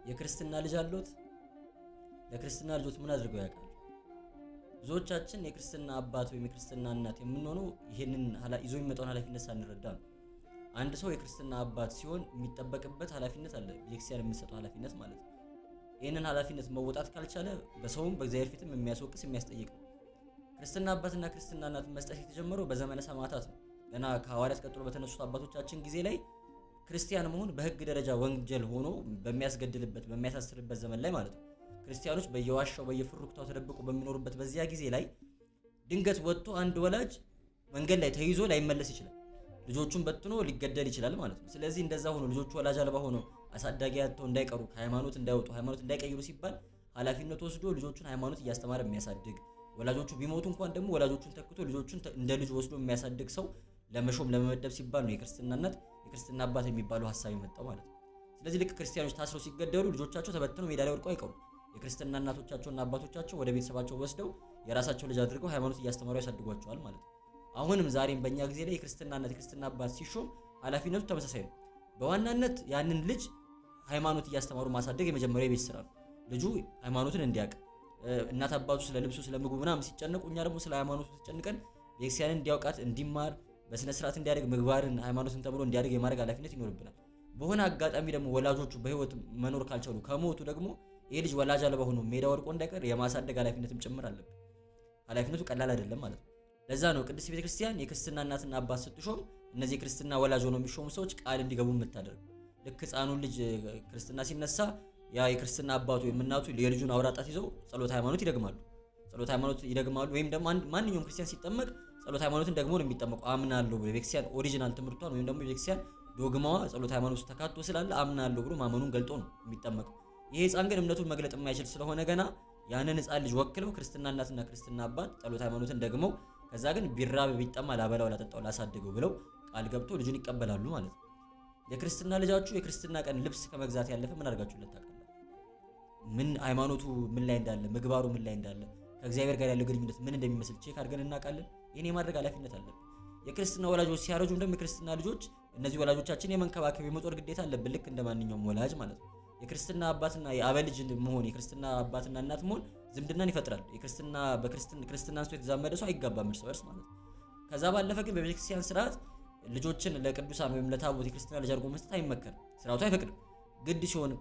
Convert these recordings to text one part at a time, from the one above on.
የክርስትና ልጅ አሉት? ለክርስትና ልጆች ምን አድርገው ያውቃሉ? ብዙዎቻችን የክርስትና አባት ወይም የክርስትና እናት የምንሆነው ይሄንን ይዞ የሚመጣውን ኃላፊነት ሳንረዳ ነው። አንድ ሰው የክርስትና አባት ሲሆን የሚጠበቅበት ኃላፊነት አለ፣ ቤተክርስቲያን የምትሰጠው ኃላፊነት ማለት ነው። ይህንን ኃላፊነት መወጣት ካልቻለ በሰውም በእግዚአብሔር ፊትም የሚያስወቅስ የሚያስጠይቅ ነው። ክርስትና አባትና ክርስትና እናት መስጠት የተጀመረው በዘመነ ሰማዕታት ነው። ገና ከሐዋርያት ቀጥሎ በተነሱት አባቶቻችን ጊዜ ላይ ክርስቲያን መሆን በሕግ ደረጃ ወንጀል ሆኖ በሚያስገድልበት በሚያሳስርበት ዘመን ላይ ማለት ነው። ክርስቲያኖች በየዋሻው በየፍሩክታው ተደብቆ በሚኖሩበት በዚያ ጊዜ ላይ ድንገት ወጥቶ አንድ ወላጅ መንገድ ላይ ተይዞ ላይመለስ ይችላል። ልጆቹን በትኖ ሊገደል ይችላል ማለት ነው። ስለዚህ እንደዛ ሆኖ ልጆቹ ወላጅ አልባ ሆኖ አሳዳጊ አጥተው እንዳይቀሩ ከሃይማኖት እንዳይወጡ ሃይማኖት እንዳይቀይሩ ሲባል ኃላፊነት ወስዶ ልጆቹን ሃይማኖት እያስተማረ የሚያሳድግ ወላጆቹ ቢሞቱ እንኳን ደግሞ ወላጆቹን ተክቶ ልጆቹን እንደ ልጅ ወስዶ የሚያሳድግ ሰው ለመሾም ለመመደብ ሲባል ነው የክርስትና እናት የክርስትና አባት የሚባለው ሐሳብ የመጣው ማለት ነው። ስለዚህ ልክ ክርስቲያኖች ታስረው ሲገደሉ ልጆቻቸው ተበትነው ሜዳ ላይ ወድቀው አይቀሩም። የክርስትና እናቶቻቸውና አባቶቻቸው ወደ ቤተሰባቸው ወስደው የራሳቸው ልጅ አድርገው ሃይማኖት እያስተማሩ ያሳድጓቸዋል ማለት ነው። አሁንም ዛሬም በእኛ ጊዜ ላይ የክርስትና እናት የክርስትና አባት ሲሾም ኃላፊነቱ ተመሳሳይ ነው። በዋናነት ያንን ልጅ ሃይማኖት እያስተማሩ ማሳደግ የመጀመሪያው የቤት ስራ ነው። ልጁ ሃይማኖትን እንዲያውቅ እናት አባቱ ስለ ልብሱ ስለ ምግቡ ምናምን ሲጨነቁ እኛ ደግሞ ስለ ሃይማኖቱ ተጨንቀን ቤተክርስቲያንን እንዲያውቃት እንዲማር በስነ ስርዓት እንዲያደግ ምግባርን ሃይማኖትን ተምሮ እንዲያደግ የማድረግ ኃላፊነት ይኖርብናል። በሆነ አጋጣሚ ደግሞ ወላጆቹ በህይወት መኖር ካልቻሉ ከሞቱ ደግሞ ይሄ ልጅ ወላጅ አልባ ሆኖ ሜዳ ወድቆ እንዳይቀር የማሳደግ ኃላፊነትም ጭምር አለብን። ኃላፊነቱ ቀላል አይደለም ማለት ነው። ለዛ ነው ቅድስት ቤተክርስቲያን የክርስትና እናትና አባት ስትሾም እነዚህ የክርስትና ወላጅ ሆነው የሚሾሙ ሰዎች ቃል እንዲገቡ የምታደርግ ልክ ህፃኑን ልጅ ክርስትና ሲነሳ ያ የክርስትና አባቱ ወይም እናቱ የልጁን አውራጣት ይዘው ጸሎት ሃይማኖት ይደግማሉ። ወይም ደግሞ ማንኛውም ክርስቲያን ሲጠመቅ ጸሎት ሃይማኖትን ደግሞ ነው የሚጠመቀው። አምናለሁ ብሎ የቤተክርስቲያን ኦሪጂናል ትምህርቷን ወይም ደግሞ የቤተክርስቲያን ዶግማዋ ጸሎት ሃይማኖት ውስጥ ተካቶ ስላለ አምናለሁ ብሎ ማመኑን ገልጦ ነው የሚጠመቀው። ይሄ ህፃን ግን እምነቱን መግለጥ የማይችል ስለሆነ ገና ያንን ህፃን ልጅ ወክለው ክርስትና እናትና ክርስትና አባት ጸሎት ሃይማኖትን ደግመው ከዛ ግን ቢራብ ቢጠማ ላበላው ላጠጣው ላሳድገው ብለው ቃል ገብቶ ልጁን ይቀበላሉ ማለት ነው። የክርስትና ልጃችሁ የክርስትና ቀን ልብስ ከመግዛት ያለፈ ምን አድርጋችሁለት ታውቃላችሁ? ምን ሃይማኖቱ ምን ላይ እንዳለ ምግባሩ ምን ላይ እንዳለ ከእግዚአብሔር ጋር ያለው ግንኙነት ምን እንደሚመስል ቼክ አድርገን እናውቃለን? ይሄን የማድረግ ኃላፊነት አለብን። የክርስትና ወላጆች ሲያረጁም ደግሞ የክርስትና ልጆች እነዚህ ወላጆቻችን የመንከባከብ የመጦር ግዴታ አለብን፣ ልክ እንደማንኛውም ወላጅ ማለት ነው። የክርስትና አባትና የአበልጅ መሆን የክርስትና አባትና እናት መሆን ዝምድናን ይፈጥራል። ክርስትና አንስቶ የተዛመደ ሰው አይጋባም እርስ በርስ ማለት ነው። ከዛ ባለፈ ግን በቤተክርስቲያን ስርዓት ልጆችን ለቅዱሳን ወይም ለታቦት የክርስትና ልጅ አድርጎ መስጠት አይመከርም፣ ስርዓቱ አይፈቅድም። ግድ ሲሆን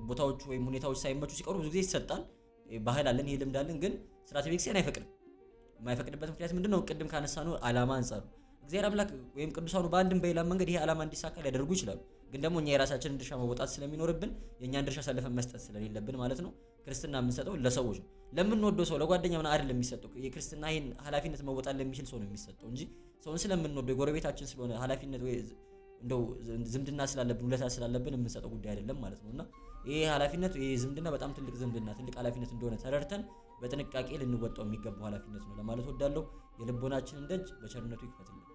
ቦታዎቹ ወይም ሁኔታዎች ሳይመቹ ሲቀሩ ብዙ ጊዜ ይሰጣል። ባህል አለን፣ ይሄ ልምድ አለን። ግን ስርዓተ ቤተክርስቲያን አይፈቅድም። የማይፈቅድበት ምክንያት ምንድነው? ቅድም ካነሳነው ዓላማ አንፃር እግዚአብሔር አምላክ ወይም ቅዱሳኑ በአንድም በሌላም መንገድ ይሄ ዓላማ እንዲሳካ ሊያደርጉ ይችላሉ። ግን ደግሞ እኛ የራሳችንን ድርሻ መወጣት ስለሚኖርብን የእኛን ድርሻ ሳለፈን መስጠት ስለሌለብን ማለት ነው። ክርስትና የምንሰጠው ለሰዎች ነው፣ ለምንወደው ሰው ለጓደኛ ምናምን አይደለም የሚሰጠው። የክርስትና ይሄን ኃላፊነት መወጣት ለሚችል ሰው ነው የሚሰጠው እንጂ ሰውን ስለምንወደው የጎረቤታችን ስለሆነ ኃላፊነት ወይ እንደው ዝምድና ስላለብን ውለታ ስላለብን የምንሰጠው ጉዳይ አይደለም ማለት ነውና ይሄ ኃላፊነት ይሄ ዝምድና በጣም ትልቅ ዝምድና ትልቅ ኃላፊነት እንደሆነ ተረድተን በጥንቃቄ ልንወጣው የሚገባው ኃላፊነት ነው ለማለት ወዳለሁ። የልቦናችንን ደጅ በቸርነቱ ይክፈትልን።